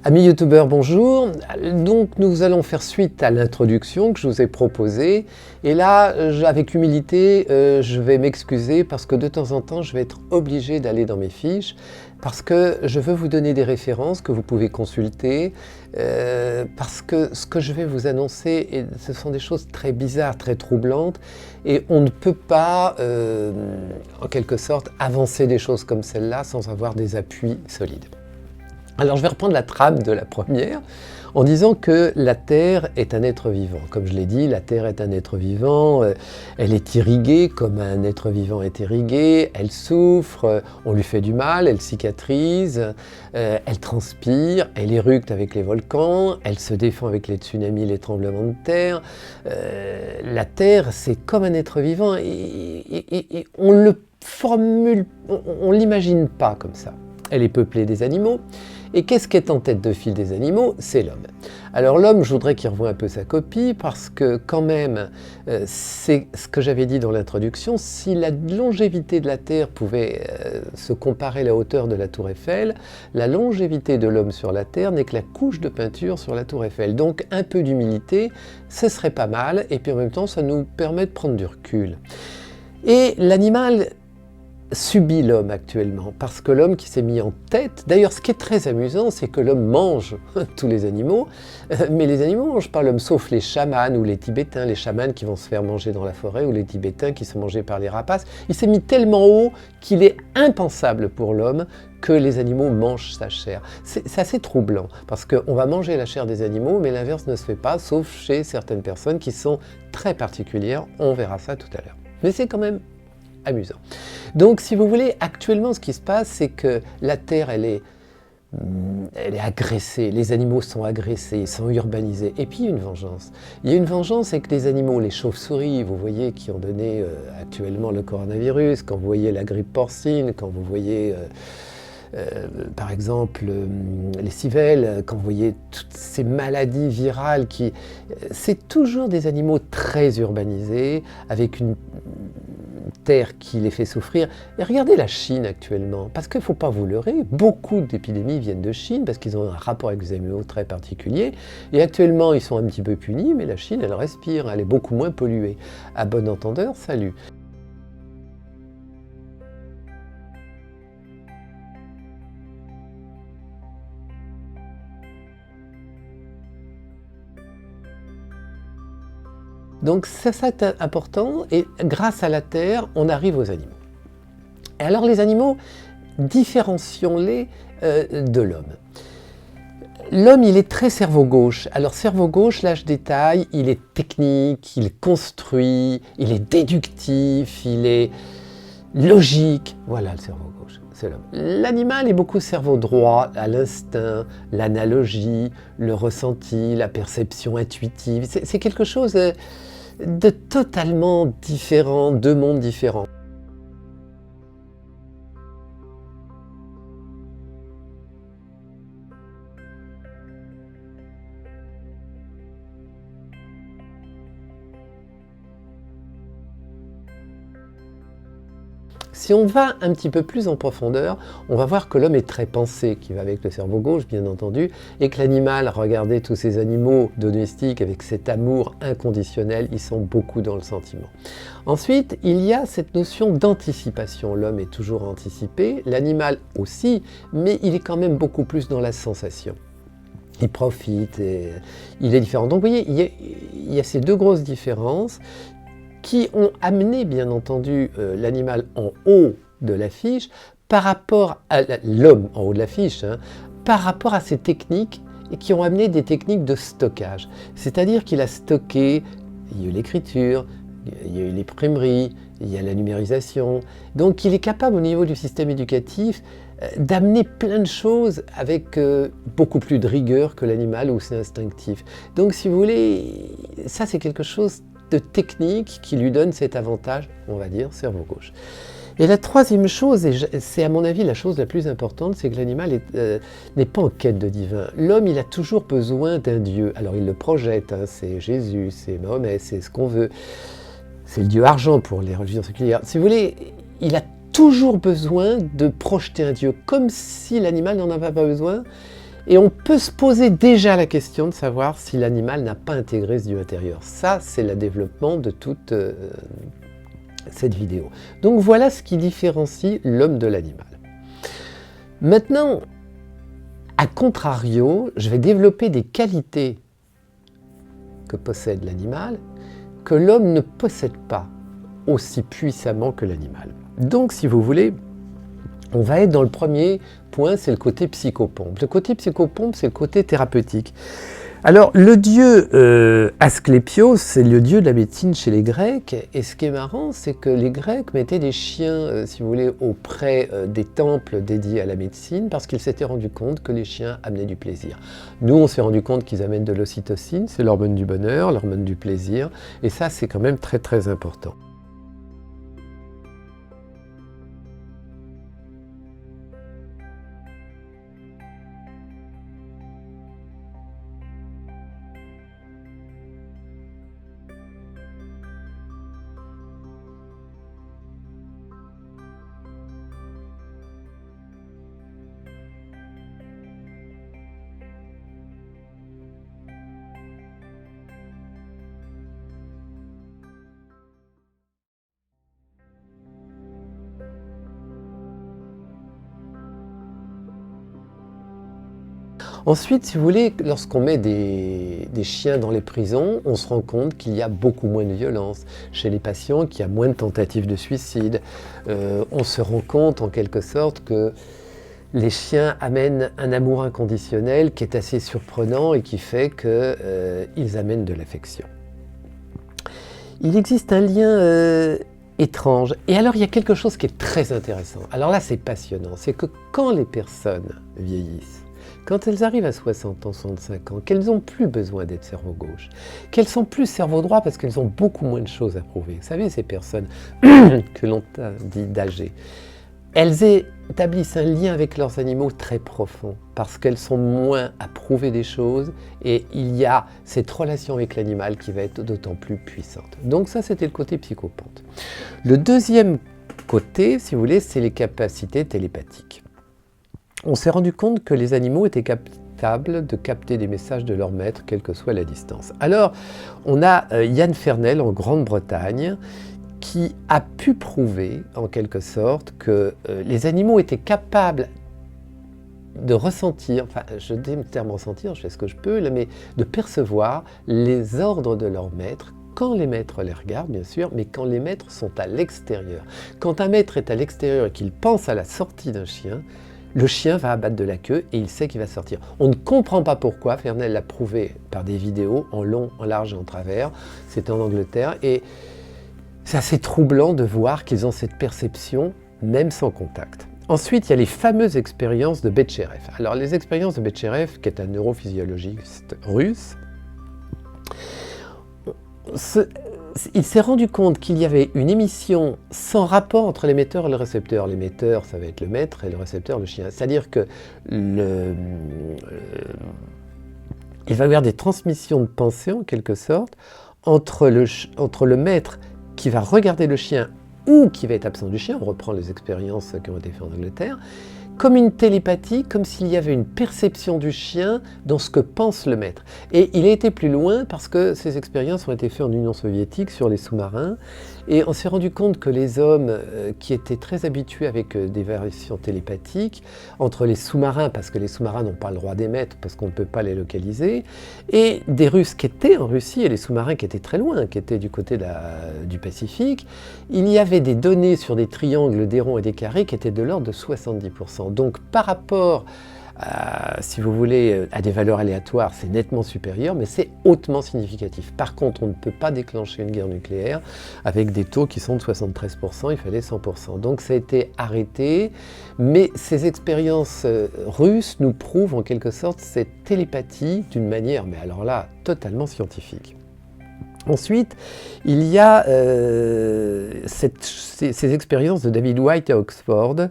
Amis youtubeurs, bonjour. Donc nous allons faire suite à l'introduction que je vous ai proposée. Et là, avec humilité, je vais m'excuser parce que de temps en temps, je vais être obligé d'aller dans mes fiches parce que je veux vous donner des références que vous pouvez consulter parce que ce que je vais vous annoncer, ce sont des choses très bizarres, très troublantes et on ne peut pas, en quelque sorte, avancer des choses comme celle-là sans avoir des appuis solides. Alors je vais reprendre la trame de la première en disant que la Terre est un être vivant. Comme je l'ai dit, la Terre est un être vivant, elle est irriguée comme un être vivant est irrigué, elle souffre, on lui fait du mal, elle cicatrise, elle transpire, elle éructe avec les volcans, elle se défend avec les tsunamis, les tremblements de terre. La Terre, c'est comme un être vivant et on le formule, on ne l'imagine pas comme ça. Elle est peuplée des animaux. Et qu'est-ce qui est en tête de file des animaux? C'est l'homme. Alors l'homme, je voudrais qu'il revoie un peu sa copie parce que quand même, c'est ce que j'avais dit dans l'introduction, si la longévité de la Terre pouvait se comparer à la hauteur de la Tour Eiffel, la longévité de l'homme sur la Terre n'est que la couche de peinture sur la Tour Eiffel. Donc un peu d'humilité, ce serait pas mal, et puis en même temps, ça nous permet de prendre du recul. Et l'animal subit l'homme actuellement, parce que l'homme qui s'est mis en tête, d'ailleurs ce qui est très amusant, c'est que l'homme mange tous les animaux, mais les animaux ne mangent pas l'homme, sauf les chamans ou les tibétains, les chamans qui vont se faire manger dans la forêt, ou les tibétains qui sont mangés par les rapaces. Il s'est mis tellement haut qu'il est impensable pour l'homme que les animaux mangent sa chair. C'est assez troublant, parce qu'on va manger la chair des animaux, mais l'inverse ne se fait pas, sauf chez certaines personnes qui sont très particulières, on verra ça tout à l'heure. Mais c'est quand même amusant. Donc, si vous voulez, actuellement, ce qui se passe, c'est que la Terre, elle est agressée, les animaux sont agressés, ils sont urbanisés. Et puis, il y a une vengeance. Il y a une vengeance avec les animaux, les chauves-souris, vous voyez, qui ont donné actuellement le coronavirus, quand vous voyez la grippe porcine, quand vous voyez... par exemple, les civelles, quand vous voyez toutes ces maladies virales c'est toujours des animaux très urbanisés, avec une terre qui les fait souffrir. Et regardez la Chine actuellement, parce qu'il ne faut pas vous leurrer, beaucoup d'épidémies viennent de Chine, parce qu'ils ont un rapport avec les animaux très particulier, et actuellement ils sont un petit peu punis, mais la Chine, elle respire, elle est beaucoup moins polluée. À bon entendeur, salut. Donc ça c'est important, et grâce à la Terre, on arrive aux animaux. Et alors les animaux, différencions-les de l'homme. L'homme, il est très cerveau gauche. Alors cerveau gauche, là je détaille, il est technique, il construit, il est déductif, il est logique. Voilà le cerveau gauche, c'est l'homme. L'animal est beaucoup cerveau droit, à l'instinct, l'analogie, le ressenti, la perception intuitive. C'est quelque chose de totalement différent, deux mondes différents. Si on va un petit peu plus en profondeur, on va voir que l'homme est très pensé, qui va avec le cerveau gauche bien entendu, et que l'animal, regardez tous ces animaux domestiques avec cet amour inconditionnel, ils sont beaucoup dans le sentiment. Ensuite, il y a cette notion d'anticipation. L'homme est toujours anticipé, l'animal aussi, mais il est quand même beaucoup plus dans la sensation. Il profite, et il est différent. Donc vous voyez, il y a ces deux grosses différences qui ont amené, bien entendu, l'animal en haut de l'affiche par rapport à l'homme en haut de l'affiche, par rapport à ces techniques et qui ont amené des techniques de stockage. C'est-à-dire qu'il a stocké, il y a eu l'écriture, il y a eu l'imprimerie, il y a la numérisation. Donc il est capable au niveau du système éducatif d'amener plein de choses avec beaucoup plus de rigueur que l'animal où c'est instinctif. Donc si vous voulez, ça c'est quelque chose de technique qui lui donne cet avantage, on va dire, cerveau gauche. Et la troisième chose, et c'est à mon avis la chose la plus importante, c'est que l'animal n'est pas en quête de divin. L'homme, il a toujours besoin d'un Dieu. Alors il le projette, c'est Jésus, c'est Mahomet, c'est ce qu'on veut. C'est le Dieu argent pour les religions séculières. Si vous voulez, il a toujours besoin de projeter un Dieu, comme si l'animal n'en avait pas besoin. Et on peut se poser déjà la question de savoir si l'animal n'a pas intégré ce dieu intérieur. Ça, c'est le développement de toute cette vidéo. Donc voilà ce qui différencie l'homme de l'animal. Maintenant, à contrario, je vais développer des qualités que possède l'animal que l'homme ne possède pas aussi puissamment que l'animal. Donc, si vous voulez, on va être dans le premier point, c'est le côté psychopompe. Le côté psychopompe, c'est le côté thérapeutique. Alors, le dieu Asclépios, c'est le dieu de la médecine chez les Grecs. Et ce qui est marrant, c'est que les Grecs mettaient des chiens, si vous voulez, auprès des temples dédiés à la médecine, parce qu'ils s'étaient rendus compte que les chiens amenaient du plaisir. Nous, on s'est rendu compte qu'ils amènent de l'ocytocine, c'est l'hormone du bonheur, l'hormone du plaisir. Et ça, c'est quand même très, très important. Ensuite, si vous voulez, lorsqu'on met des chiens dans les prisons, on se rend compte qu'il y a beaucoup moins de violence. Chez les patients, qu'il y a moins de tentatives de suicide. On se rend compte, en quelque sorte, que les chiens amènent un amour inconditionnel qui est assez surprenant et qui fait qu'ils amènent de l'affection. Il existe un lien étrange. Et alors, il y a quelque chose qui est très intéressant. Alors là, c'est passionnant. C'est que quand les personnes vieillissent, quand elles arrivent à 60 ans, 65 ans, qu'elles n'ont plus besoin d'être cerveau gauche, qu'elles sont plus cerveau droit parce qu'elles ont beaucoup moins de choses à prouver. Vous savez, ces personnes que l'on dit d'âgées, elles établissent un lien avec leurs animaux très profond parce qu'elles sont moins à prouver des choses et il y a cette relation avec l'animal qui va être d'autant plus puissante. Donc ça, c'était le côté psychopompe. Le deuxième côté, si vous voulez, c'est les capacités télépathiques. On s'est rendu compte que les animaux étaient capables de capter des messages de leur maître, quelle que soit la distance. Alors, on a Yann Fernel en Grande-Bretagne qui a pu prouver, en quelque sorte, que les animaux étaient capables de ressentir, enfin, je dis le terme ressentir, je fais ce que je peux, là, mais de percevoir les ordres de leur maître, quand les maîtres les regardent, bien sûr, mais quand les maîtres sont à l'extérieur. Quand un maître est à l'extérieur et qu'il pense à la sortie d'un chien, le chien va abattre de la queue et il sait qu'il va sortir. On ne comprend pas pourquoi, Fernel l'a prouvé par des vidéos en long, en large et en travers, c'était en Angleterre, et c'est assez troublant de voir qu'ils ont cette perception, même sans contact. Ensuite, il y a les fameuses expériences de Betcherev. Alors, les expériences de Betcherev, qui est un neurophysiologiste russe, il s'est rendu compte qu'il y avait une émission sans rapport entre l'émetteur et le récepteur. L'émetteur, ça va être le maître, et le récepteur, le chien. C'est-à-dire que il va y avoir des transmissions de pensée, en quelque sorte, entre le maître qui va regarder le chien ou qui va être absent du chien. On reprend les expériences qui ont été faites en Angleterre. Comme une télépathie, comme s'il y avait une perception du chien dans ce que pense le maître. Et il a été plus loin parce que ces expériences ont été faites en Union soviétique sur les sous-marins et on s'est rendu compte que les hommes qui étaient très habitués avec des variations télépathiques entre les sous-marins, parce que les sous-marins n'ont pas le droit d'émettre parce qu'on ne peut pas les localiser, et des Russes qui étaient en Russie et les sous-marins qui étaient très loin, qui étaient du côté du Pacifique, il y avait des données sur des triangles, des ronds et des carrés qui étaient de l'ordre de 70%. Donc par rapport si vous voulez, à des valeurs aléatoires, c'est nettement supérieur, mais c'est hautement significatif. Par contre, on ne peut pas déclencher une guerre nucléaire avec des taux qui sont de 73%, il fallait 100%. Donc ça a été arrêté, mais ces expériences russes nous prouvent en quelque sorte cette télépathie d'une manière, mais alors là, totalement scientifique. Ensuite, il y a ces expériences de David White à Oxford.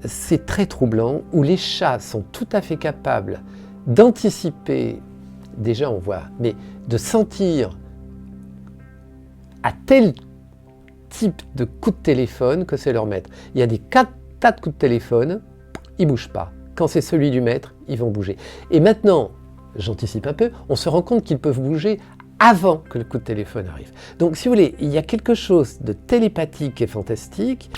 C'est très troublant, où les chats sont tout à fait capables d'anticiper, déjà on voit, mais de sentir à tel type de coup de téléphone que c'est leur maître. Il y a des tas de coups de téléphone, ils ne bougent pas. quand c'est celui du maître, ils vont bouger. Et maintenant, j'anticipe un peu, on se rend compte qu'ils peuvent bouger avant que le coup de téléphone arrive. Donc si vous voulez, il y a quelque chose de télépathique et fantastique,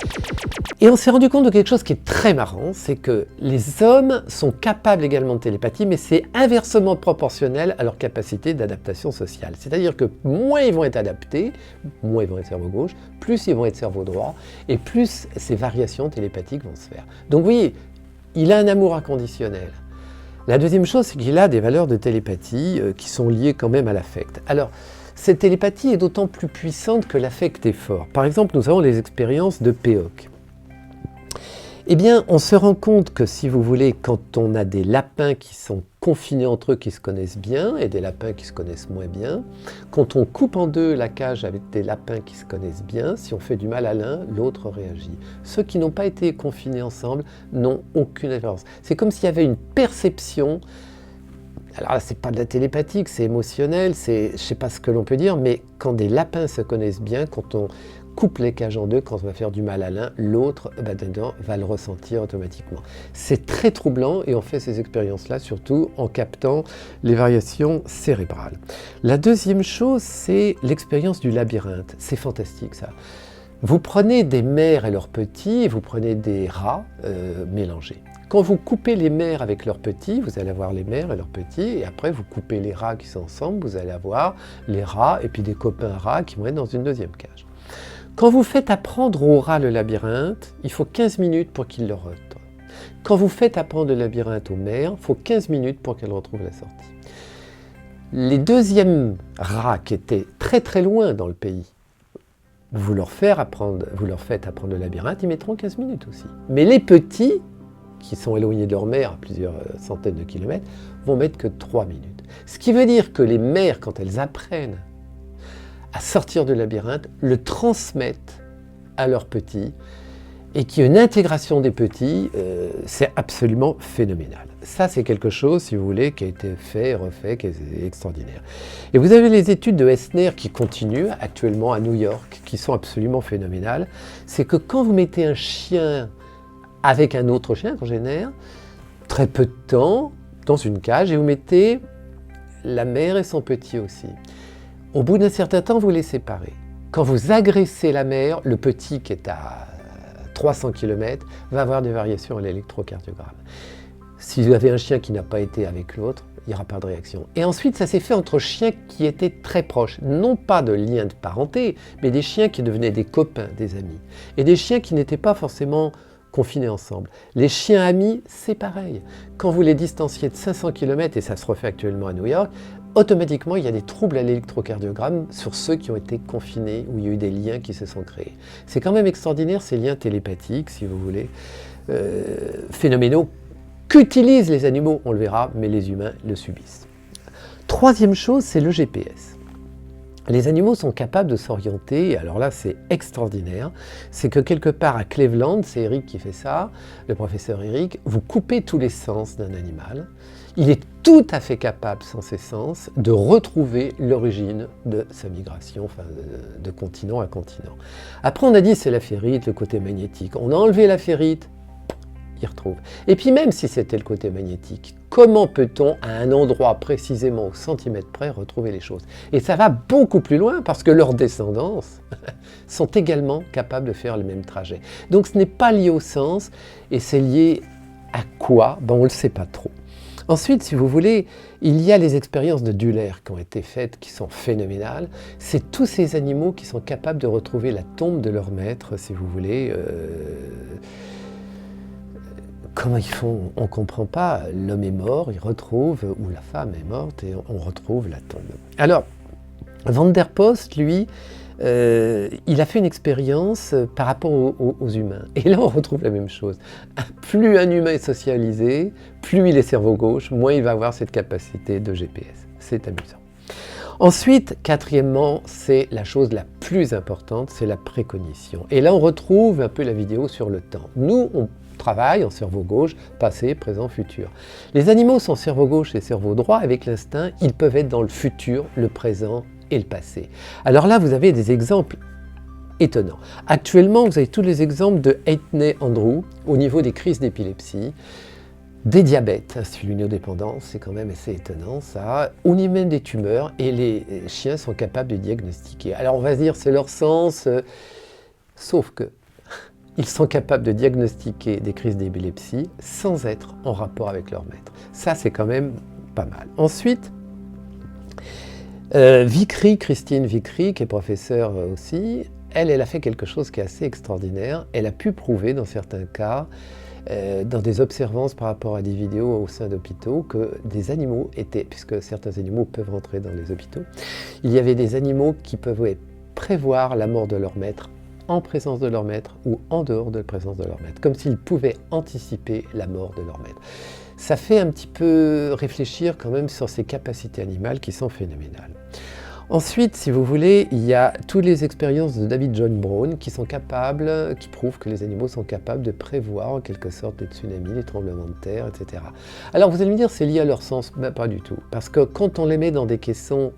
et on s'est rendu compte de quelque chose qui est très marrant, c'est que les hommes sont capables également de télépathie, mais c'est inversement proportionnel à leur capacité d'adaptation sociale. C'est-à-dire que moins ils vont être adaptés, moins ils vont être cerveau gauche, plus ils vont être cerveau droit, et plus ces variations télépathiques vont se faire. Donc vous voyez, il a un amour inconditionnel. La deuxième chose, c'est qu'il a des valeurs de télépathie qui sont liées quand même à l'affect. Alors, cette télépathie est d'autant plus puissante que l'affect est fort. Par exemple, nous avons les expériences de Péoc. Eh bien, on se rend compte que, si vous voulez, quand on a des lapins qui sont confinés entre eux, qui se connaissent bien, et des lapins qui se connaissent moins bien, quand on coupe en deux la cage avec des lapins qui se connaissent bien, si on fait du mal à l'un, l'autre réagit. Ceux qui n'ont pas été confinés ensemble n'ont aucune différence. C'est comme s'il y avait une perception. Alors là, c'est pas de la télépathique, c'est émotionnel, je sais pas ce que l'on peut dire, mais quand des lapins se connaissent bien, quand on coupe les cages en deux, quand on va faire du mal à l'un, l'autre dedans va le ressentir automatiquement. C'est très troublant et on fait ces expériences-là surtout en captant les variations cérébrales. La deuxième chose, c'est l'expérience du labyrinthe. C'est fantastique ça. Vous prenez des mères et leurs petits, et vous prenez des rats mélangés. Quand vous coupez les mères avec leurs petits, vous allez avoir les mères et leurs petits, et après vous coupez les rats qui sont ensemble, vous allez avoir les rats et puis des copains rats qui vont être dans une deuxième cage. Quand vous faites apprendre au rat le labyrinthe, il faut 15 minutes pour qu'il le retrouve. Quand vous faites apprendre le labyrinthe aux mères, il faut 15 minutes pour qu'elles retrouvent la sortie. Les deuxièmes rats qui étaient très très loin dans le pays, vous leur faites apprendre le labyrinthe, ils mettront 15 minutes aussi. Mais les petits, qui sont éloignés de leur mère à plusieurs centaines de kilomètres, vont mettre que 3 minutes. Ce qui veut dire que les mères, quand elles apprennent à sortir du labyrinthe, le transmettent à leurs petits, et qu'il y a une intégration des petits, c'est absolument phénoménal. Ça, c'est quelque chose, si vous voulez, qui a été fait et refait, qui est extraordinaire. Et vous avez les études de Essner qui continuent actuellement à New York, qui sont absolument phénoménales. C'est que quand vous mettez un chien avec un autre chien, congénère, très peu de temps, dans une cage, et vous mettez la mère et son petit aussi. Au bout d'un certain temps, vous les séparez. Quand vous agressez la mère, le petit qui est à 300 km va avoir des variations à l'électrocardiogramme. Si vous avez un chien qui n'a pas été avec l'autre, il n'y aura pas de réaction. Et ensuite, ça s'est fait entre chiens qui étaient très proches, non pas de lien de parenté, mais des chiens qui devenaient des copains, des amis, et des chiens qui n'étaient pas forcément confinés ensemble. Les chiens amis, c'est pareil. Quand vous les distanciez de 500 km, et ça se refait actuellement à New York, automatiquement, il y a des troubles à l'électrocardiogramme sur ceux qui ont été confinés, où il y a eu des liens qui se sont créés. C'est quand même extraordinaire, ces liens télépathiques, si vous voulez, phénoménaux, qu'utilisent les animaux, on le verra, mais les humains le subissent. Troisième chose, c'est le GPS. Les animaux sont capables de s'orienter, et alors là c'est extraordinaire, c'est que quelque part à Cleveland, c'est Eric qui fait ça, le professeur Eric, vous coupez tous les sens d'un animal, il est tout à fait capable, sans ses sens, de retrouver l'origine de sa migration, enfin de continent à continent. Après on a dit c'est la ferrite, le côté magnétique, on a enlevé la ferrite, il retrouve. Et puis même si c'était le côté magnétique, comment peut-on, à un endroit précisément au centimètre près, retrouver les choses? Et ça va beaucoup plus loin parce que leurs descendants sont également capables de faire le même trajet. Donc ce n'est pas lié au sens, et c'est lié à quoi? Ben, on ne le sait pas trop. Ensuite, si vous voulez, il y a les expériences de Duller qui ont été faites, qui sont phénoménales. C'est tous ces animaux qui sont capables de retrouver la tombe de leur maître, si vous voulez. Comment ils font? On ne comprend pas. L'homme est mort, il retrouve, ou la femme est morte, et on retrouve la tombe. Alors, Van der Post, lui, il a fait une expérience par rapport aux humains. Et là, on retrouve la même chose. Plus un humain est socialisé, plus il est cerveau gauche, moins il va avoir cette capacité de GPS. C'est amusant. Ensuite, quatrièmement, c'est la chose la plus importante, c'est la précognition. Et là, on retrouve un peu la vidéo sur le temps. Nous, on travaille en cerveau gauche, passé, présent, futur. Les animaux sont cerveau gauche et cerveau droit. Avec l'instinct, ils peuvent être dans le futur, le présent et le passé. Alors là, vous avez des exemples étonnants. Actuellement, vous avez tous les exemples de Eitney Andrew au niveau des crises d'épilepsie. des diabètes insulinodépendants, c'est quand même assez étonnant ça, on y mène des tumeurs et les chiens sont capables de diagnostiquer. Alors on va se dire c'est leur sens, sauf que ils sont capables de diagnostiquer des crises d'épilepsie sans être en rapport avec leur maître. Ça c'est quand même pas mal. Ensuite, Christine Vicry, qui est professeure aussi, elle a fait quelque chose qui est assez extraordinaire. Elle a pu prouver dans certains cas, dans des observances par rapport à des vidéos au sein d'hôpitaux, que des animaux étaient, puisque certains animaux peuvent rentrer dans les hôpitaux, il y avait des animaux qui pouvaient prévoir la mort de leur maître en présence de leur maître ou en dehors de la présence de leur maître, comme s'ils pouvaient anticiper la mort de leur maître. Ça fait un petit peu réfléchir quand même sur ces capacités animales qui sont phénoménales. Ensuite, si vous voulez, il y a toutes les expériences de David John Brown qui prouvent que les animaux sont capables de prévoir en quelque sorte les tsunamis, les tremblements de terre, etc. Alors vous allez me dire, c'est lié à leur sens? Ben, pas du tout. Parce que quand on les met dans des caissons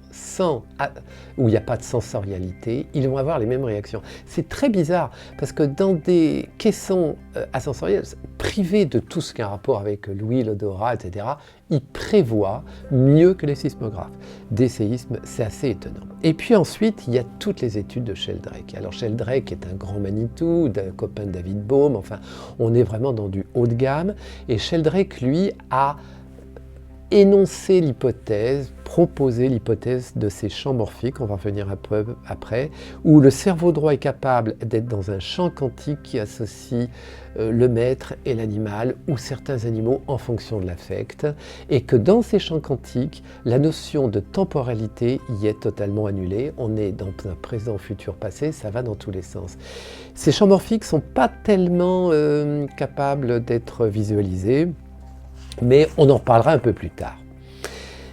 où il n'y a pas de sensorialité, ils vont avoir les mêmes réactions. C'est très bizarre, parce que dans des caissons asensoriels, privés de tout ce qui a un rapport avec l'ouïe, l'odorat, etc., ils prévoient mieux que les sismographes. Des séismes, c'est assez étonnant. Et puis ensuite, il y a toutes les études de Sheldrake. Alors Sheldrake est un grand Manitou, un copain de David Bohm, enfin, on est vraiment dans du haut de gamme. Et Sheldrake, lui, a énoncé l'hypothèse, proposé l'hypothèse de ces champs morphiques, on va revenir après, où le cerveau droit est capable d'être dans un champ quantique qui associe le maître et l'animal, ou certains animaux en fonction de l'affect, et que dans ces champs quantiques, la notion de temporalité y est totalement annulée. On est dans un présent, futur, passé, ça va dans tous les sens. Ces champs morphiques ne sont pas tellement capables d'être visualisés, mais on en reparlera un peu plus tard.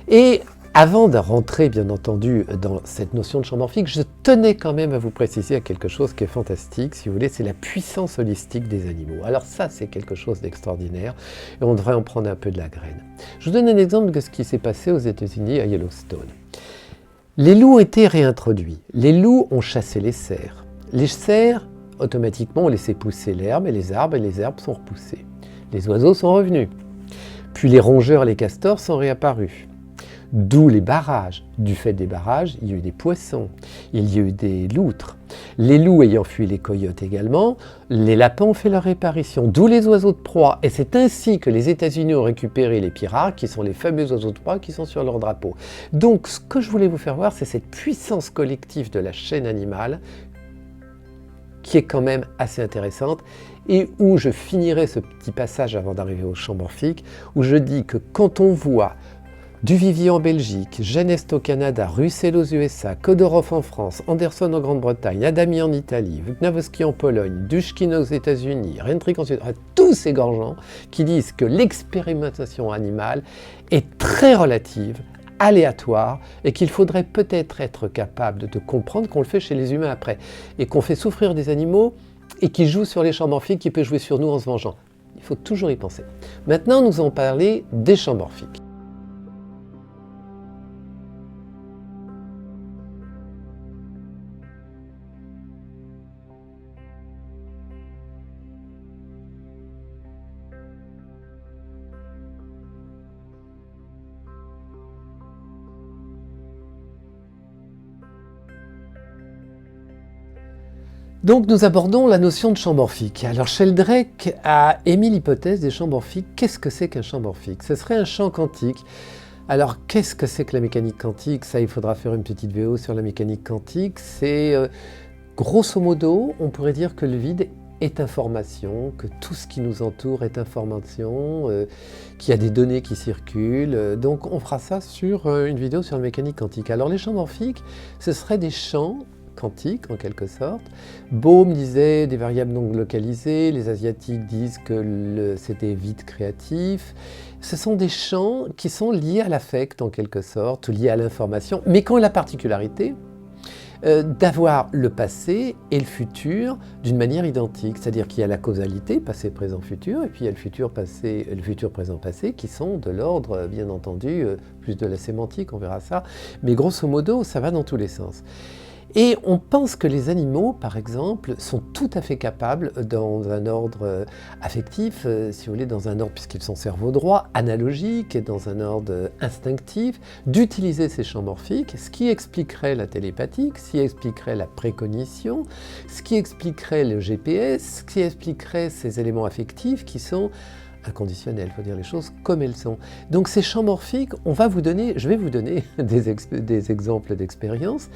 Et avant de rentrer, bien entendu, dans cette notion de champ morphique, je tenais quand même à vous préciser quelque chose qui est fantastique, si vous voulez, c'est la puissance holistique des animaux. Alors ça, c'est quelque chose d'extraordinaire, et on devrait en prendre un peu de la graine. Je vous donne un exemple de ce qui s'est passé aux États-Unis à Yellowstone. Les loups ont été réintroduits. Les loups ont chassé les cerfs. Les cerfs, automatiquement, ont laissé pousser l'herbe et les herbes sont repoussées. Les oiseaux sont revenus. Puis les rongeurs et les castors sont réapparus. D'où les barrages. Du fait des barrages, il y a eu des poissons, il y a eu des loutres. Les loups ayant fui les coyotes également, les lapins ont fait leur réapparition. D'où les oiseaux de proie. Et c'est ainsi que les États-Unis ont récupéré les pirates, qui sont les fameux oiseaux de proie qui sont sur leur drapeau. Donc ce que je voulais vous faire voir, c'est cette puissance collective de la chaîne animale, qui est quand même assez intéressante, et où je finirai ce petit passage avant d'arriver au champ morphique, où je dis que quand on voit Duvivier en Belgique, Genest au Canada, Russell aux USA, Kodorov en France, Anderson en Grande-Bretagne, Adami en Italie, Vuknavski en Pologne, Dushkin aux États-Unis, Rentrick en Suède, tous ces grands qui disent que l'expérimentation animale est très relative, aléatoire, et qu'il faudrait peut-être être capable de comprendre qu'on le fait chez les humains après, et qu'on fait souffrir des animaux et qui jouent sur les champs morphiques, qui peut jouer sur nous en se vengeant. Il faut toujours y penser. Maintenant, nous allons parler des champs morphiques. Donc nous abordons la notion de champ morphique. Alors Sheldrake a émis l'hypothèse des champs morphiques. Qu'est-ce que c'est qu'un champ morphique? Ce serait un champ quantique. Alors qu'est-ce que c'est que la mécanique quantique? Ça, il faudra faire une petite vidéo sur la mécanique quantique. C'est grosso modo, on pourrait dire que le vide est information, que tout ce qui nous entoure est information, qu'il y a des données qui circulent. Donc on fera ça sur une vidéo sur la mécanique quantique. Alors les champs morphiques, ce seraient des champs quantique en quelque sorte. Bohm disait des variables non localisées, les Asiatiques disent que c'est des vides créatifs. Ce sont des champs qui sont liés à l'affect en quelque sorte, liés à l'information, mais qui ont la particularité d'avoir le passé et le futur d'une manière identique. C'est-à-dire qu'il y a la causalité, passé, présent, futur, et puis il y a le futur, présent, passé, qui sont de l'ordre, bien entendu, plus de la sémantique, on verra ça. Mais grosso modo, ça va dans tous les sens. Et on pense que les animaux, par exemple, sont tout à fait capables, dans un ordre affectif, si vous voulez, dans un ordre, puisqu'ils sont cerveau droit, analogique, et dans un ordre instinctif, d'utiliser ces champs morphiques, ce qui expliquerait la télépathie, ce qui expliquerait la précognition, ce qui expliquerait le GPS, ce qui expliquerait ces éléments affectifs qui sont inconditionnels, il faut dire les choses comme elles sont. Donc ces champs morphiques, je vais vous donner des exemples d'expérience,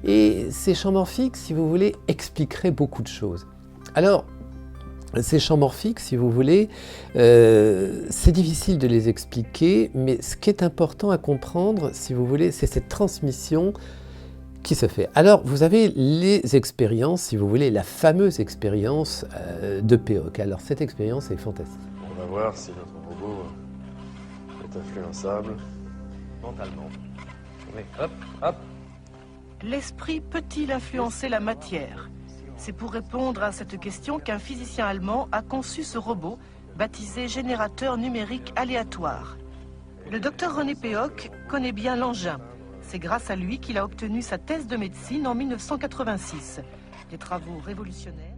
et ces champs morphiques, si vous voulez, expliqueraient beaucoup de choses. Alors, ces champs morphiques, si vous voulez, c'est difficile de les expliquer, mais ce qui est important à comprendre, si vous voulez, c'est cette transmission qui se fait. Alors, vous avez les expériences, si vous voulez, la fameuse expérience de Péoc. Alors, cette expérience est fantastique. On va voir si notre robot est influençable. Mentalement. Oui, hop, hop. L'esprit peut-il influencer la matière? C'est pour répondre à cette question qu'un physicien allemand a conçu ce robot, baptisé générateur numérique aléatoire. Le docteur René Péoc connaît bien l'engin. C'est grâce à lui qu'il a obtenu sa thèse de médecine en 1986. Des travaux révolutionnaires.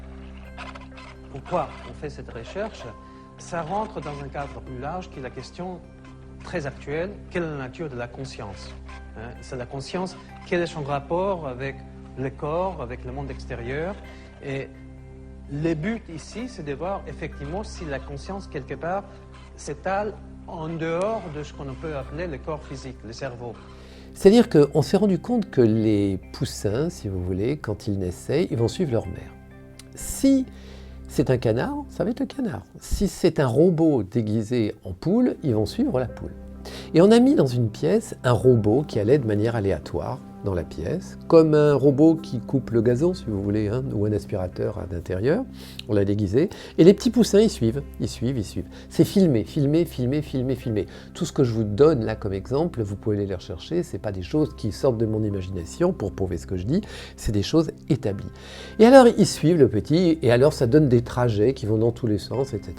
Pourquoi on fait cette recherche? Ça rentre dans un cadre plus large qui est la question très actuelle, quelle est la nature de la conscience? C'est la conscience, quel est son rapport avec le corps, avec le monde extérieur? Et le but ici, c'est de voir effectivement si la conscience, quelque part, s'étale en dehors de ce qu'on peut appeler le corps physique, le cerveau. C'est-à-dire qu'on s'est rendu compte que les poussins, si vous voulez, quand ils naissaient, ils vont suivre leur mère. Si c'est un canard, ça va être le canard. Si c'est un robot déguisé en poule, ils vont suivre la poule. Et on a mis dans une pièce un robot qui allait de manière aléatoire dans la pièce, comme un robot qui coupe le gazon, si vous voulez, hein, ou un aspirateur à l'intérieur. On l'a déguisé. Et les petits poussins, ils suivent. C'est filmé. Tout ce que je vous donne là comme exemple, vous pouvez aller les rechercher. Ce n'est pas des choses qui sortent de mon imagination pour prouver ce que je dis. C'est des choses établies. Et alors, ils suivent le petit, et alors ça donne des trajets qui vont dans tous les sens, etc.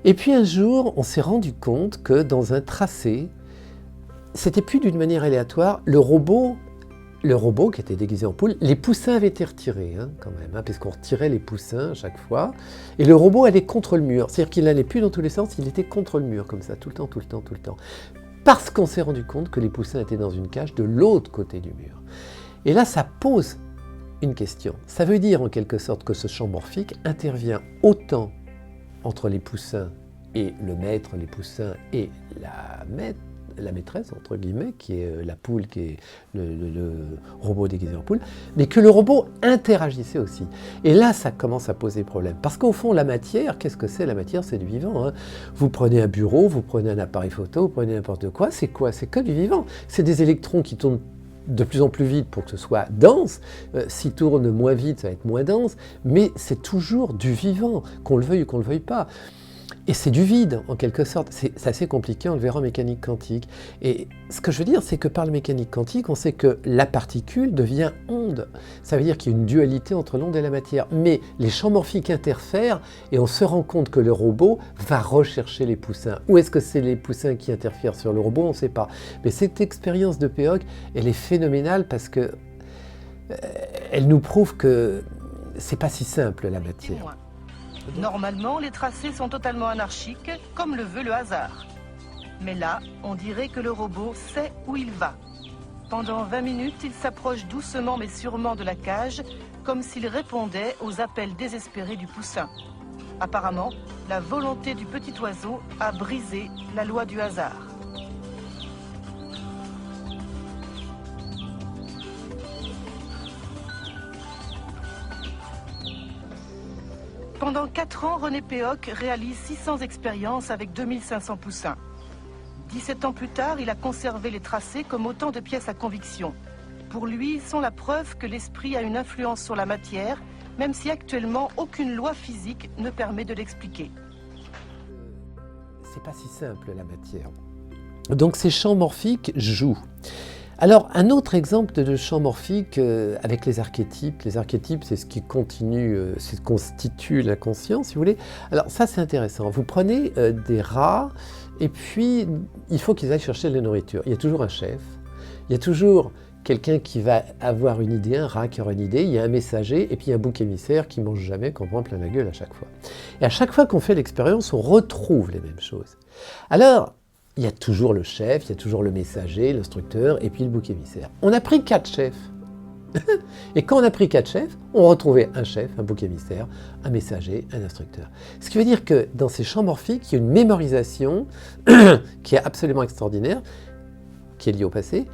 Et puis un jour, on s'est rendu compte que dans un tracé, c'était plus d'une manière aléatoire, le robot qui était déguisé en poule, les poussins avaient été retirés quand même, puisqu'on retirait les poussins à chaque fois, et le robot allait contre le mur, c'est-à-dire qu'il n'allait plus dans tous les sens, il était contre le mur, comme ça, tout le temps. Parce qu'on s'est rendu compte que les poussins étaient dans une cage de l'autre côté du mur. Et là, ça pose une question. Ça veut dire en quelque sorte que ce champ morphique intervient autant entre les poussins et le maître, les poussins et la maîtresse, entre guillemets, qui est la poule, qui est le robot déguisé en poule, mais que le robot interagissait aussi. Et là, ça commence à poser problème. Parce qu'au fond, la matière, qu'est-ce que c'est? La matière, c'est du vivant. Vous prenez un bureau, vous prenez un appareil photo, vous prenez n'importe quoi, c'est quoi? C'est que du vivant. C'est des électrons qui tournent de plus en plus vite pour que ce soit dense. S'il tourne moins vite, ça va être moins dense, mais c'est toujours du vivant, qu'on le veuille ou qu'on ne le veuille pas. Et c'est du vide, en quelque sorte. C'est assez compliqué, on le verra en mécanique quantique. Et ce que je veux dire, c'est que par la mécanique quantique, on sait que la particule devient onde. Ça veut dire qu'il y a une dualité entre l'onde et la matière. Mais les champs morphiques interfèrent et on se rend compte que le robot va rechercher les poussins. Ou est-ce que c'est les poussins qui interfèrent sur le robot? On ne sait pas. Mais cette expérience de Péoc, elle est phénoménale parce que elle nous prouve que c'est pas si simple, la matière. Normalement, les tracés sont totalement anarchiques, comme le veut le hasard. Mais là, on dirait que le robot sait où il va. Pendant 20 minutes, il s'approche doucement mais sûrement de la cage, comme s'il répondait aux appels désespérés du poussin. Apparemment, la volonté du petit oiseau a brisé la loi du hasard. Pendant 4 ans, René Péoc réalise 600 expériences avec 2500 poussins. 17 ans plus tard, il a conservé les tracés comme autant de pièces à conviction. Pour lui, ils sont la preuve que l'esprit a une influence sur la matière, même si actuellement aucune loi physique ne permet de l'expliquer. C'est pas si simple, la matière. Donc ces champs morphiques jouent. Alors, un autre exemple de champ morphique avec les archétypes. Les archétypes, c'est ce qui constitue l'inconscient, si vous voulez. Alors ça, c'est intéressant. Vous prenez des rats, et puis il faut qu'ils aillent chercher de la nourriture. Il y a toujours un chef, il y a toujours quelqu'un qui va avoir une idée, un rat qui aura une idée, il y a un messager et puis un bouc émissaire qui mange jamais, qu'on prend plein la gueule à chaque fois. Et à chaque fois qu'on fait l'expérience, on retrouve les mêmes choses. Alors, il y a toujours le chef, il y a toujours le messager, l'instructeur et puis le bouc émissaire. On a pris 4 chefs. Et quand on a pris 4 chefs, on retrouvait un chef, un bouc émissaire, un messager, un instructeur. Ce qui veut dire que dans ces champs morphiques, il y a une mémorisation qui est absolument extraordinaire, qui est liée au passé,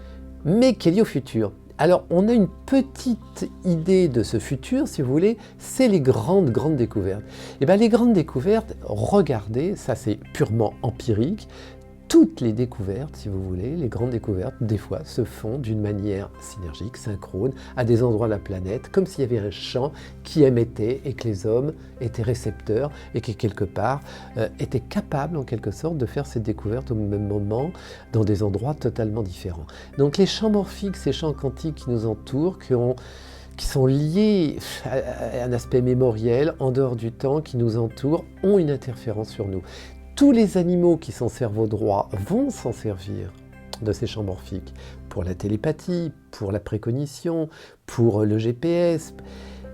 mais qui est liée au futur. Alors, on a une petite idée de ce futur, si vous voulez, c'est les grandes découvertes. Et bien, les grandes découvertes, regardez, ça c'est purement empirique, toutes les découvertes, si vous voulez, les grandes découvertes, des fois, se font d'une manière synergique, synchrone, à des endroits de la planète, comme s'il y avait un champ qui émettait et que les hommes étaient récepteurs et qui, quelque part, étaient capables, en quelque sorte, de faire cette découverte au même moment, dans des endroits totalement différents. Donc les champs morphiques, ces champs quantiques qui nous entourent, qui sont liés à un aspect mémoriel, en dehors du temps, qui nous entoure, ont une interférence sur nous. Tous les animaux qui sont cerveau droit vont s'en servir de ces champs morphiques pour la télépathie, pour la précognition, pour le GPS.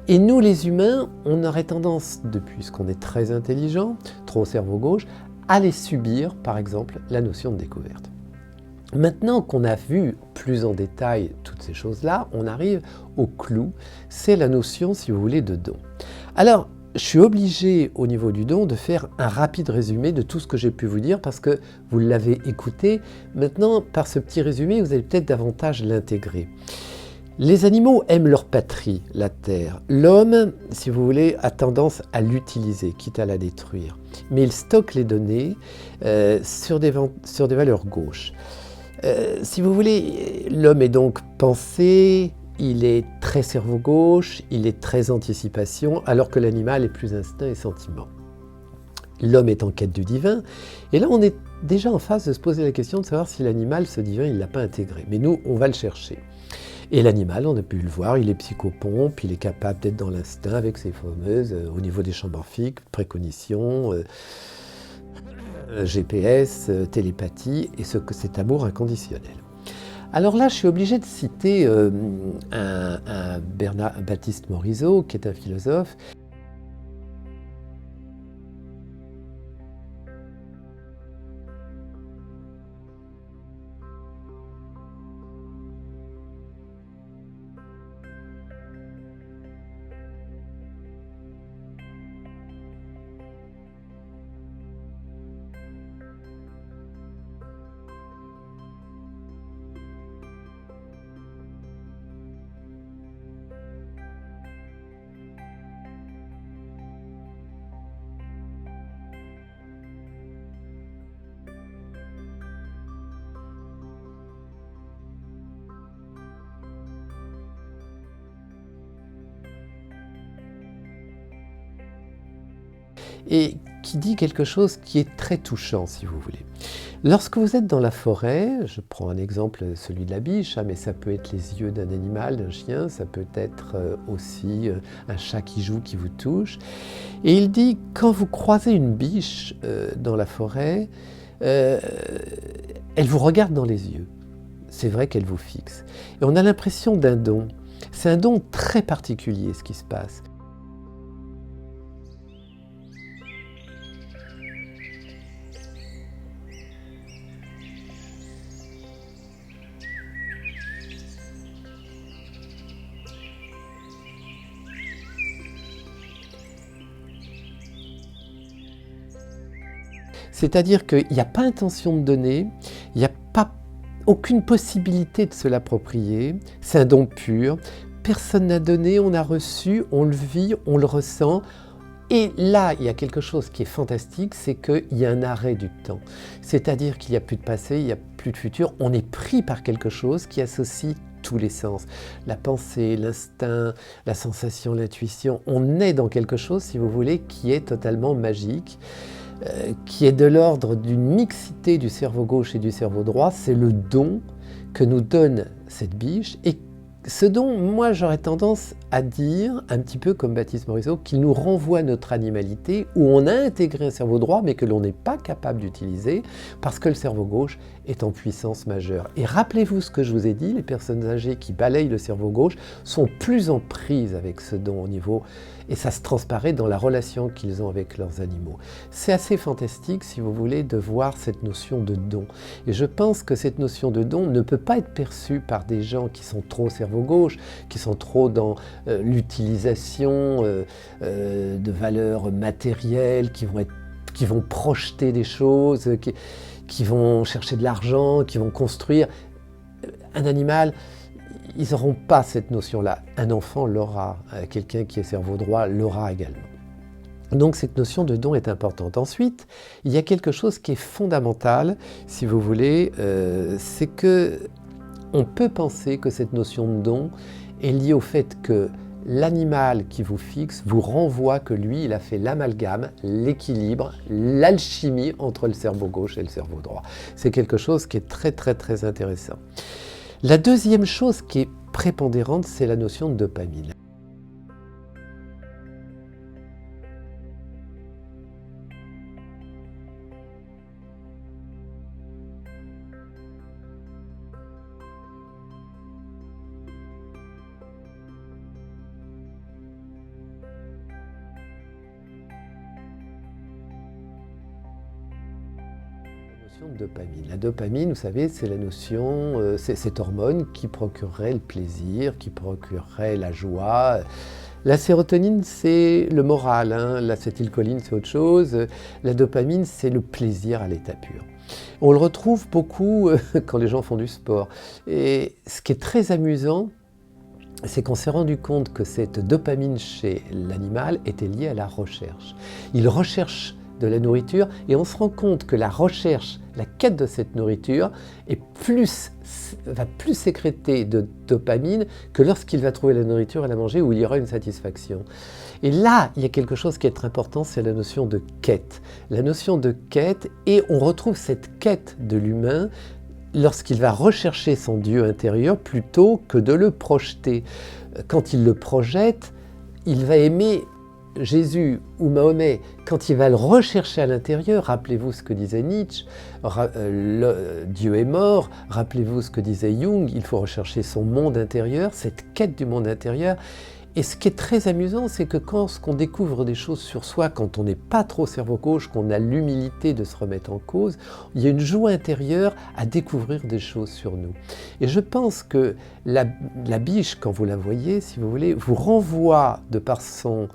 Et nous, les humains, on aurait tendance, depuis qu'on est très intelligent, trop au cerveau gauche, à les subir, par exemple, la notion de découverte. Maintenant qu'on a vu plus en détail toutes ces choses-là, on arrive au clou, c'est la notion, si vous voulez, de don. Alors, je suis obligé, au niveau du don, de faire un rapide résumé de tout ce que j'ai pu vous dire parce que vous l'avez écouté. Maintenant, par ce petit résumé, vous allez peut-être davantage l'intégrer. Les animaux aiment leur patrie, la terre. L'homme, si vous voulez, a tendance à l'utiliser, quitte à la détruire. Mais il stocke les données sur des valeurs gauches. Si vous voulez, l'homme est donc pensé, il est très cerveau gauche, il est très anticipation, alors que l'animal est plus instinct et sentiment. L'homme est en quête du divin, et là on est déjà en phase de se poser la question de savoir si l'animal, ce divin, il ne l'a pas intégré. Mais nous, on va le chercher. Et l'animal, on a pu le voir, il est psychopompe, il est capable d'être dans l'instinct avec ses fameuses, au niveau des champs morphiques, précognition, GPS, télépathie, et cet amour inconditionnel. Alors là, je suis obligé de citer un Baptiste Morisot, qui est un philosophe. Et qui dit quelque chose qui est très touchant, si vous voulez. Lorsque vous êtes dans la forêt, je prends un exemple, celui de la biche, mais ça peut être les yeux d'un animal, d'un chien, ça peut être aussi un chat qui joue, qui vous touche. Et il dit, quand vous croisez une biche dans la forêt, elle vous regarde dans les yeux. C'est vrai qu'elle vous fixe. Et on a l'impression d'un don. C'est un don très particulier, ce qui se passe. C'est-à-dire qu'il n'y a pas intention de donner, il n'y a pas aucune possibilité de se l'approprier, c'est un don pur, personne n'a donné, on a reçu, on le vit, on le ressent. Et là, il y a quelque chose qui est fantastique, c'est qu'il y a un arrêt du temps. C'est-à-dire qu'il n'y a plus de passé, il n'y a plus de futur, on est pris par quelque chose qui associe tous les sens. La pensée, l'instinct, la sensation, l'intuition, on est dans quelque chose, si vous voulez, qui est totalement magique, qui est de l'ordre d'une mixité du cerveau gauche et du cerveau droit. C'est le don que nous donne cette biche et Ce dont moi j'aurais tendance à dire, un petit peu comme Baptiste Morisot, qu'il nous renvoie à notre animalité où on a intégré un cerveau droit mais que l'on n'est pas capable d'utiliser parce que le cerveau gauche est en puissance majeure. Et rappelez-vous ce que je vous ai dit, les personnes âgées qui balayent le cerveau gauche sont plus en prise avec ce don au niveau, et ça se transparaît dans la relation qu'ils ont avec leurs animaux. C'est assez fantastique, si vous voulez, de voir cette notion de don. Et je pense que cette notion de don ne peut pas être perçue par des gens qui sont trop cerveau gauche, qui sont trop dans l'utilisation de valeurs matérielles, qui vont projeter des choses, qui vont chercher de l'argent, qui vont construire. Un animal, ils n'auront pas cette notion-là. Un enfant l'aura, quelqu'un qui est cerveau droit l'aura également. Donc cette notion de don est importante. Ensuite, il y a quelque chose qui est fondamental, si vous voulez, c'est que on peut penser que cette notion de don est liée au fait que l'animal qui vous fixe vous renvoie que lui, il a fait l'amalgame, l'équilibre, l'alchimie entre le cerveau gauche et le cerveau droit. C'est quelque chose qui est très très très intéressant. La deuxième chose qui est prépondérante, c'est la notion de dopamine. De dopamine. La dopamine, vous savez, c'est la notion, c'est cette hormone qui procurerait le plaisir, qui procurerait la joie. La sérotonine, c'est le moral, hein. L'acétylcholine, c'est autre chose. La dopamine, c'est le plaisir à l'état pur. On le retrouve beaucoup quand les gens font du sport. Et ce qui est très amusant, c'est qu'on s'est rendu compte que cette dopamine chez l'animal était liée à la recherche. Il recherche de la nourriture et on se rend compte que la recherche, la quête de cette nourriture va plus sécréter de dopamine que lorsqu'il va trouver la nourriture à la manger où il y aura une satisfaction. Et là, il y a quelque chose qui est très important, c'est la notion de quête. La notion de quête, et on retrouve cette quête de l'humain lorsqu'il va rechercher son Dieu intérieur plutôt que de le projeter. Quand il le projette, il va aimer Jésus ou Mahomet, quand il va le rechercher à l'intérieur, rappelez-vous ce que disait Nietzsche, Dieu est mort, rappelez-vous ce que disait Jung, il faut rechercher son monde intérieur, cette quête du monde intérieur. Et ce qui est très amusant, c'est que quand on découvre des choses sur soi, quand on n'est pas trop cerveau gauche, qu'on a l'humilité de se remettre en cause, il y a une joie intérieure à découvrir des choses sur nous. Et je pense que la biche, quand vous la voyez, si vous voulez, vous renvoie de par son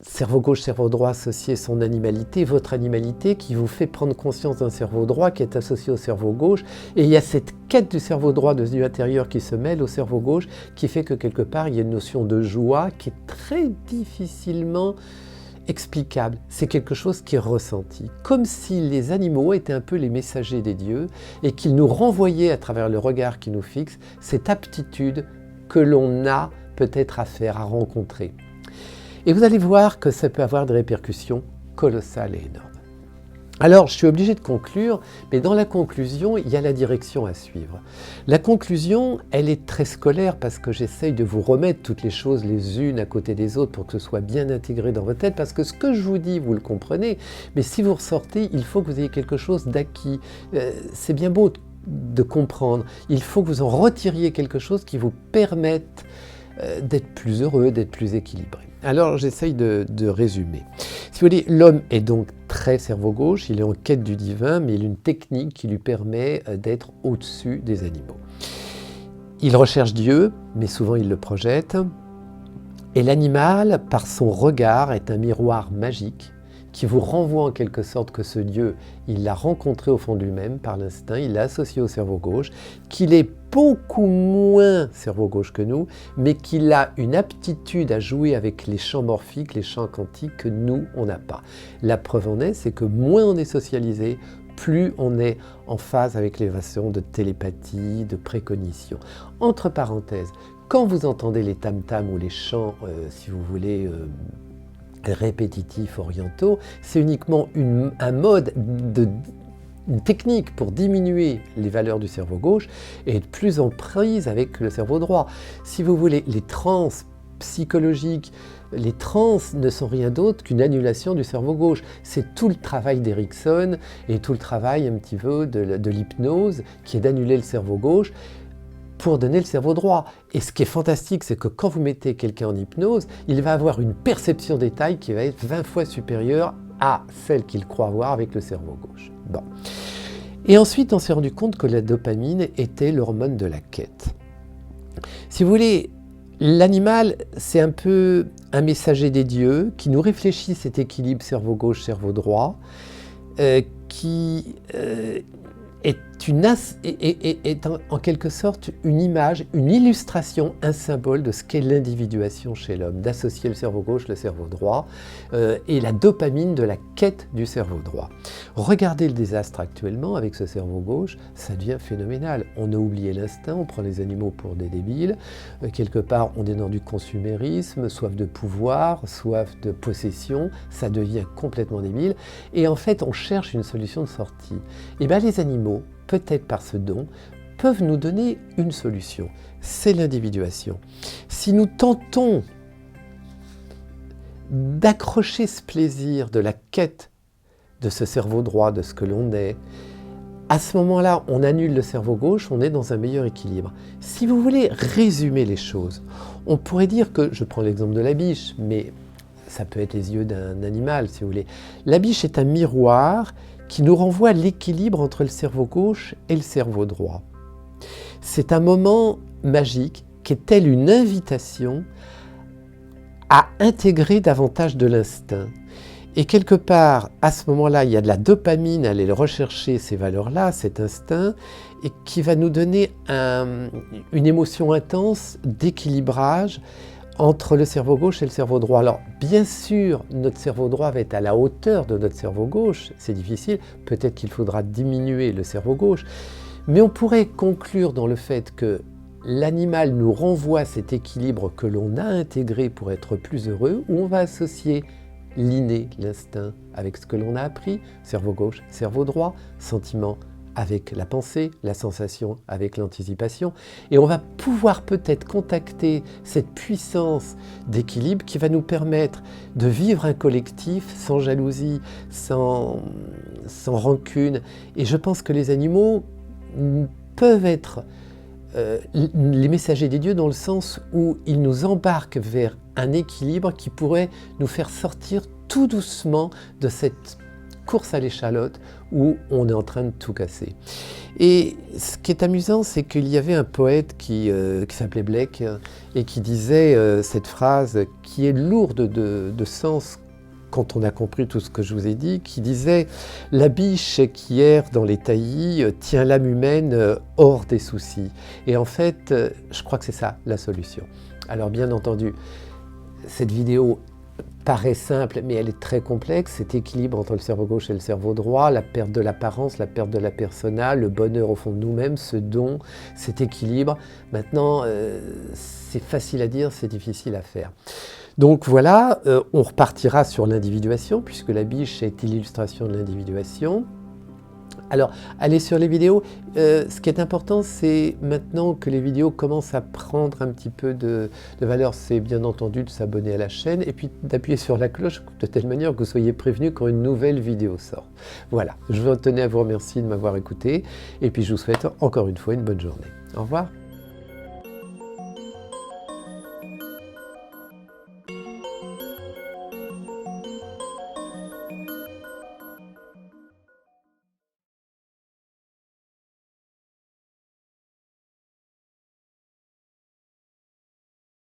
cerveau gauche, cerveau droit associé, son animalité, votre animalité qui vous fait prendre conscience d'un cerveau droit qui est associé au cerveau gauche. Et il y a cette quête du cerveau droit, de ce Dieu intérieur qui se mêle au cerveau gauche, qui fait que quelque part il y a une notion de joie qui est très difficilement explicable. C'est quelque chose qui est ressenti. Comme si les animaux étaient un peu les messagers des dieux et qu'ils nous renvoyaient à travers le regard qui nous fixe cette aptitude que l'on a peut-être à faire, à rencontrer. Et vous allez voir que ça peut avoir des répercussions colossales et énormes. Alors, je suis obligé de conclure, mais dans la conclusion, il y a la direction à suivre. La conclusion, elle est très scolaire parce que j'essaye de vous remettre toutes les choses les unes à côté des autres pour que ce soit bien intégré dans votre tête, parce que ce que je vous dis, vous le comprenez, mais si vous ressortez, il faut que vous ayez quelque chose d'acquis. C'est bien beau de comprendre, il faut que vous en retiriez quelque chose qui vous permette d'être plus heureux, d'être plus équilibré. Alors j'essaye de résumer. Si vous voulez, l'homme est donc très cerveau gauche, il est en quête du divin, mais il a une technique qui lui permet d'être au-dessus des animaux. Il recherche Dieu, mais souvent il le projette. Et l'animal, par son regard, est un miroir magique qui vous renvoie en quelque sorte que ce Dieu, il l'a rencontré au fond de lui-même par l'instinct, il l'a associé au cerveau gauche, qu'il est beaucoup moins cerveau gauche que nous, mais qu'il a une aptitude à jouer avec les champs morphiques, les champs quantiques que nous, on n'a pas. La preuve en est, c'est que moins on est socialisé, plus on est en phase avec l'évasion de télépathie, de précognition. Entre parenthèses, quand vous entendez les tam-tams ou les chants, si vous voulez, répétitifs orientaux, c'est uniquement un mode une technique pour diminuer les valeurs du cerveau gauche et être plus en prise avec le cerveau droit. Si vous voulez, les transes psychologiques, les transes ne sont rien d'autre qu'une annulation du cerveau gauche. C'est tout le travail d'Erickson et tout le travail un petit peu de l'hypnose qui est d'annuler le cerveau gauche pour donner le cerveau droit. Et ce qui est fantastique, c'est que quand vous mettez quelqu'un en hypnose, il va avoir une perception des tailles qui va être 20 fois supérieure à celle qu'il croit avoir avec le cerveau gauche. Bon. Et ensuite, on s'est rendu compte que la dopamine était l'hormone de la quête. Si vous voulez, l'animal, c'est un peu un messager des dieux qui nous réfléchit cet équilibre cerveau gauche, cerveau droit, qui est en quelque sorte une image, une illustration, un symbole de ce qu'est l'individuation chez l'homme, d'associer le cerveau gauche, le cerveau droit, et la dopamine de la quête du cerveau droit. Regardez le désastre actuellement avec ce cerveau gauche, ça devient phénoménal. On a oublié l'instinct, on prend les animaux pour des débiles, quelque part on est dans du consumérisme, soif de pouvoir, soif de possession, ça devient complètement débile, et en fait on cherche une solution de sortie. Et bien les animaux, peut-être par ce don, peuvent nous donner une solution. C'est l'individuation. Si nous tentons d'accrocher ce plaisir de la quête de ce cerveau droit, de ce que l'on est, à ce moment-là, on annule le cerveau gauche, on est dans un meilleur équilibre. Si vous voulez résumer les choses, on pourrait dire que, je prends l'exemple de la biche, mais ça peut être les yeux d'un animal, si vous voulez. La biche est un miroir qui nous renvoie à l'équilibre entre le cerveau gauche et le cerveau droit. C'est un moment magique qui est tel une invitation à intégrer davantage de l'instinct. Et quelque part, à ce moment-là, il y a de la dopamine à aller rechercher ces valeurs-là, cet instinct, et qui va nous donner une émotion intense d'équilibrage entre le cerveau gauche et le cerveau droit. Alors, bien sûr, notre cerveau droit va être à la hauteur de notre cerveau gauche, c'est difficile, peut-être qu'il faudra diminuer le cerveau gauche, mais on pourrait conclure dans le fait que l'animal nous renvoie cet équilibre que l'on a intégré pour être plus heureux, où on va associer l'inné, l'instinct, avec ce que l'on a appris, cerveau gauche, cerveau droit, sentiment avec la pensée, la sensation avec l'anticipation, et on va pouvoir peut-être contacter cette puissance d'équilibre qui va nous permettre de vivre un collectif sans jalousie, sans rancune. Et je pense que les animaux peuvent être les messagers des dieux dans le sens où ils nous embarquent vers un équilibre qui pourrait nous faire sortir tout doucement de cette course à l'échalote où on est en train de tout casser. Et ce qui est amusant, c'est qu'il y avait un poète qui s'appelait Blake et qui disait cette phrase qui est lourde de sens quand on a compris tout ce que je vous ai dit, qui disait « La biche qui erre dans les taillis tient l'âme humaine hors des soucis ». Et en fait, je crois que c'est ça la solution. Alors bien entendu, cette vidéo paraît simple, mais elle est très complexe. Cet équilibre entre le cerveau gauche et le cerveau droit, la perte de l'apparence, la perte de la persona, le bonheur au fond de nous-mêmes, ce don, cet équilibre. Maintenant, c'est facile à dire, c'est difficile à faire. Donc voilà, on repartira sur l'individuation, puisque la biche est l'illustration de l'individuation. Alors, allez sur les vidéos. Ce qui est important, c'est maintenant que les vidéos commencent à prendre un petit peu de valeur, c'est bien entendu de s'abonner à la chaîne et puis d'appuyer sur la cloche de telle manière que vous soyez prévenus quand une nouvelle vidéo sort. Voilà, je tenais à vous remercier de m'avoir écouté et puis je vous souhaite encore une fois une bonne journée. Au revoir.